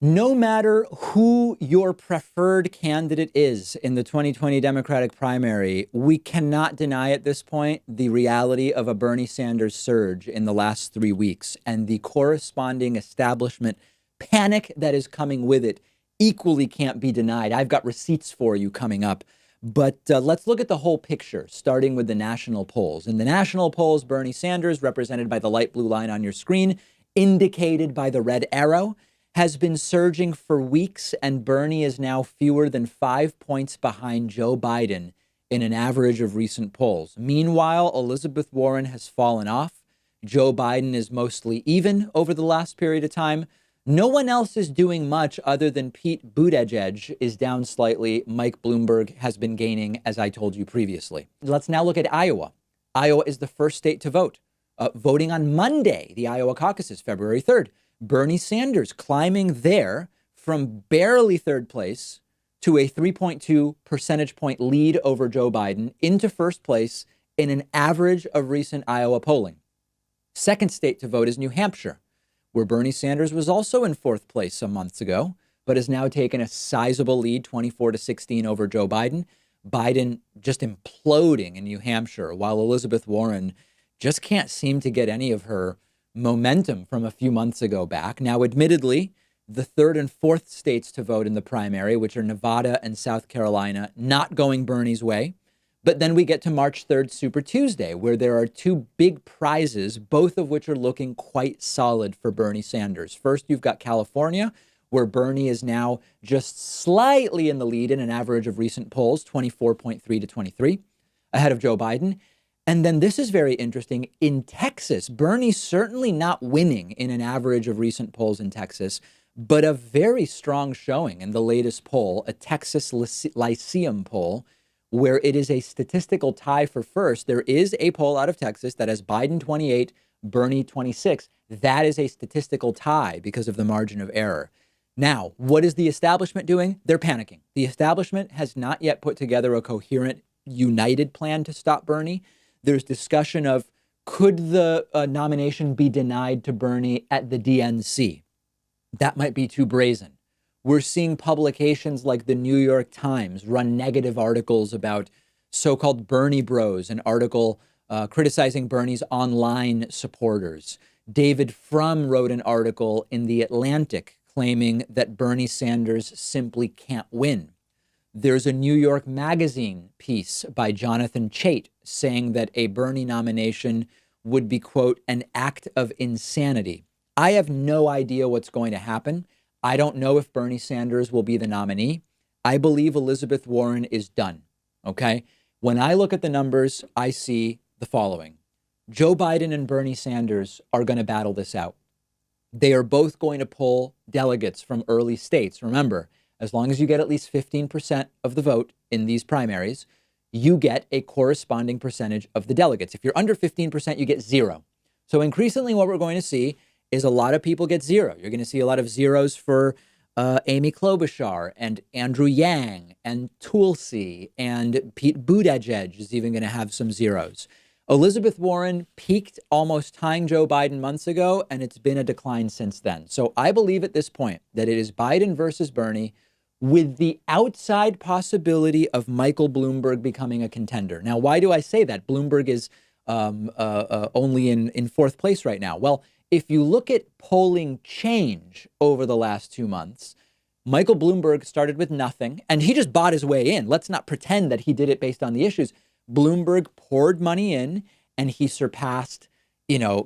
No matter who your preferred candidate is in the 2020 Democratic primary, we cannot deny at this point the reality of a Bernie Sanders surge in the last 3 weeks and the corresponding establishment panic that is coming with it equally can't be denied. I've got receipts for you coming up. But let's look at the whole picture, starting with the national polls. In the national polls, Bernie Sanders, represented by the light blue line on your screen, indicated by the red arrow, has been surging for weeks, and Bernie is now fewer than 5 points behind Joe Biden in an average of recent polls. Meanwhile, Elizabeth Warren has fallen off. Joe Biden is mostly even over the last period of time. No one else is doing much other than Pete Buttigieg is down slightly. Mike Bloomberg has been gaining, as I told you previously. Let's now look at Iowa. Iowa is the first state to vote. Voting on Monday, the Iowa caucuses, February 3rd. Bernie Sanders climbing there from barely third place to a 3.2 percentage point lead over Joe Biden into first place in an average of recent Iowa polling. Second state to vote is New Hampshire, where Bernie Sanders was also in fourth place some months ago, but has now taken a sizable lead, 24-16 over Joe Biden. Biden just imploding in New Hampshire, while Elizabeth Warren just can't seem to get any of her momentum from a few months ago back. Now, admittedly, the third and fourth states to vote in the primary, which are Nevada and South Carolina, not going Bernie's way. But then we get to March 3rd, Super Tuesday, where there are two big prizes, both of which are looking quite solid for Bernie Sanders. First, you've got California, where Bernie is now just slightly in the lead in an average of recent polls, 24.3 to 23, ahead of Joe Biden. And then this is very interesting. In Texas, Bernie's certainly not winning in an average of recent polls in Texas, but a very strong showing in the latest poll, a Texas Lyceum poll, where it is a statistical tie for first. There is a poll out of Texas that has Biden 28, Bernie 26. That is a statistical tie because of the margin of error. Now, what is the establishment doing? They're panicking. The establishment has not yet put together a coherent, united plan to stop Bernie. There's discussion of, could the nomination be denied to Bernie at the DNC? That might be too brazen. We're seeing publications like the New York Times run negative articles about so-called Bernie bros, an article criticizing Bernie's online supporters. David Frum wrote an article in The Atlantic claiming that Bernie Sanders simply can't win. There's a New York Magazine piece by Jonathan Chait saying that a Bernie nomination would be, quote, an act of insanity. I have no idea what's going to happen. I don't know if Bernie Sanders will be the nominee. I believe Elizabeth Warren is done. Okay. When I look at the numbers, I see the following. Joe Biden and Bernie Sanders are going to battle this out. They are both going to pull delegates from early states. Remember, as long as you get at least 15% of the vote in these primaries, you get a corresponding percentage of the delegates. If you're under 15%, you get zero. So increasingly what we're going to see is a lot of people get zero. You're going to see a lot of zeros for Amy Klobuchar and Andrew Yang and Tulsi, and Pete Buttigieg is even going to have some zeros. Elizabeth Warren peaked almost tying Joe Biden months ago, and it's been a decline since then. So I believe at this point that it is Biden versus Bernie, with the outside possibility of Michael Bloomberg becoming a contender. Now, why do I say that? Bloomberg is only in fourth place right now. Well, if you look at polling change over the last 2 months, Michael Bloomberg started with nothing, and he just bought his way in. Let's not pretend that he did it based on the issues. Bloomberg poured money in, and he surpassed,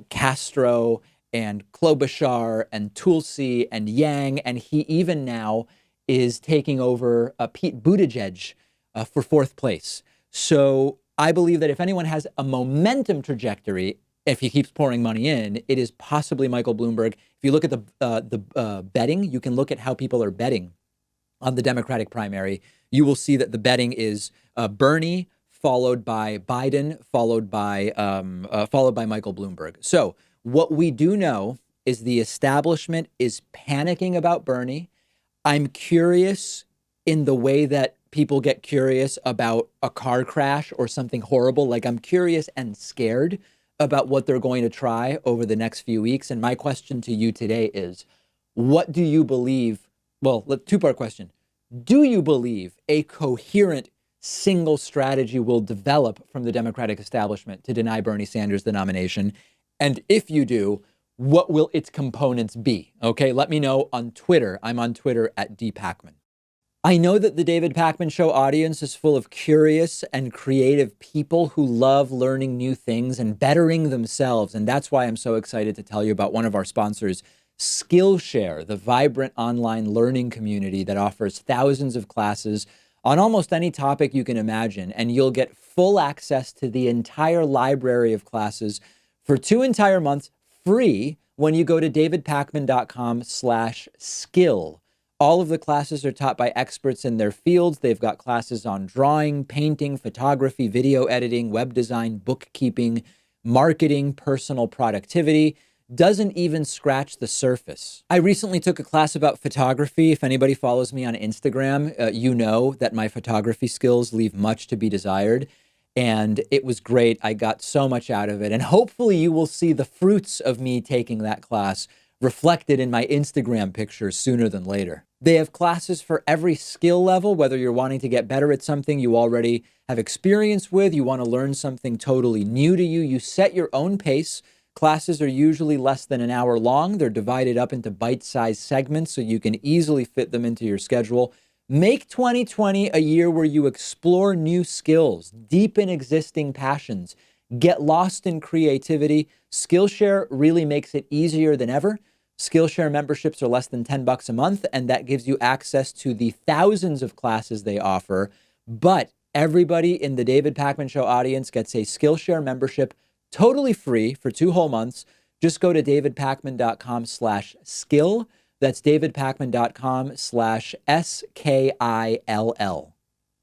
Castro and Klobuchar and Tulsi and Yang, and he even now is taking over Pete Buttigieg for fourth place. So I believe that if anyone has a momentum trajectory, if he keeps pouring money in, it is possibly Michael Bloomberg. If you look at the betting, you can look at how people are betting on the Democratic primary. You will see that the betting is Bernie, followed by Biden, followed by Michael Bloomberg. So what we do know is the establishment is panicking about Bernie. I'm curious in the way that people get curious about a car crash or something horrible. Like, I'm curious and scared about what they're going to try over the next few weeks. And my question to you today is, what do you believe? Well, two-part question. Do you believe a coherent single strategy will develop from the Democratic establishment to deny Bernie Sanders the nomination? And if you do, what will its components be? Okay, let me know on Twitter. I'm on Twitter at @dpakman. I know that the David Pakman Show audience is full of curious and creative people who love learning new things and bettering themselves. And that's why I'm so excited to tell you about one of our sponsors, Skillshare, the vibrant online learning community that offers thousands of classes on almost any topic you can imagine. And you'll get full access to the entire library of classes for 2 entire months free when you go to davidpakman.com/skill. All of the classes are taught by experts in their fields. They've got classes on drawing, painting, photography, video editing, web design, bookkeeping, marketing, personal productivity. Doesn't even scratch the surface. I recently took a class about photography. If anybody follows me on Instagram, you know that my photography skills leave much to be desired. And it was great. I got so much out of it. And hopefully you will see the fruits of me taking that class reflected in my Instagram pictures sooner than later. They have classes for every skill level, whether you're wanting to get better at something you already have experience with, you want to learn something totally new to you, you set your own pace. Classes are usually less than an hour long. They're divided up into bite-sized segments so you can easily fit them into your schedule. Make 2020 a year where you explore new skills, deepen existing passions, get lost in creativity. Skillshare really makes it easier than ever. Skillshare memberships are less than $10 a month, and that gives you access to the thousands of classes they offer. But everybody in the David Pakman Show audience gets a Skillshare membership totally free for 2 whole months. Just go to davidpakman.com/skill. That's davidpakman.com/SKILL.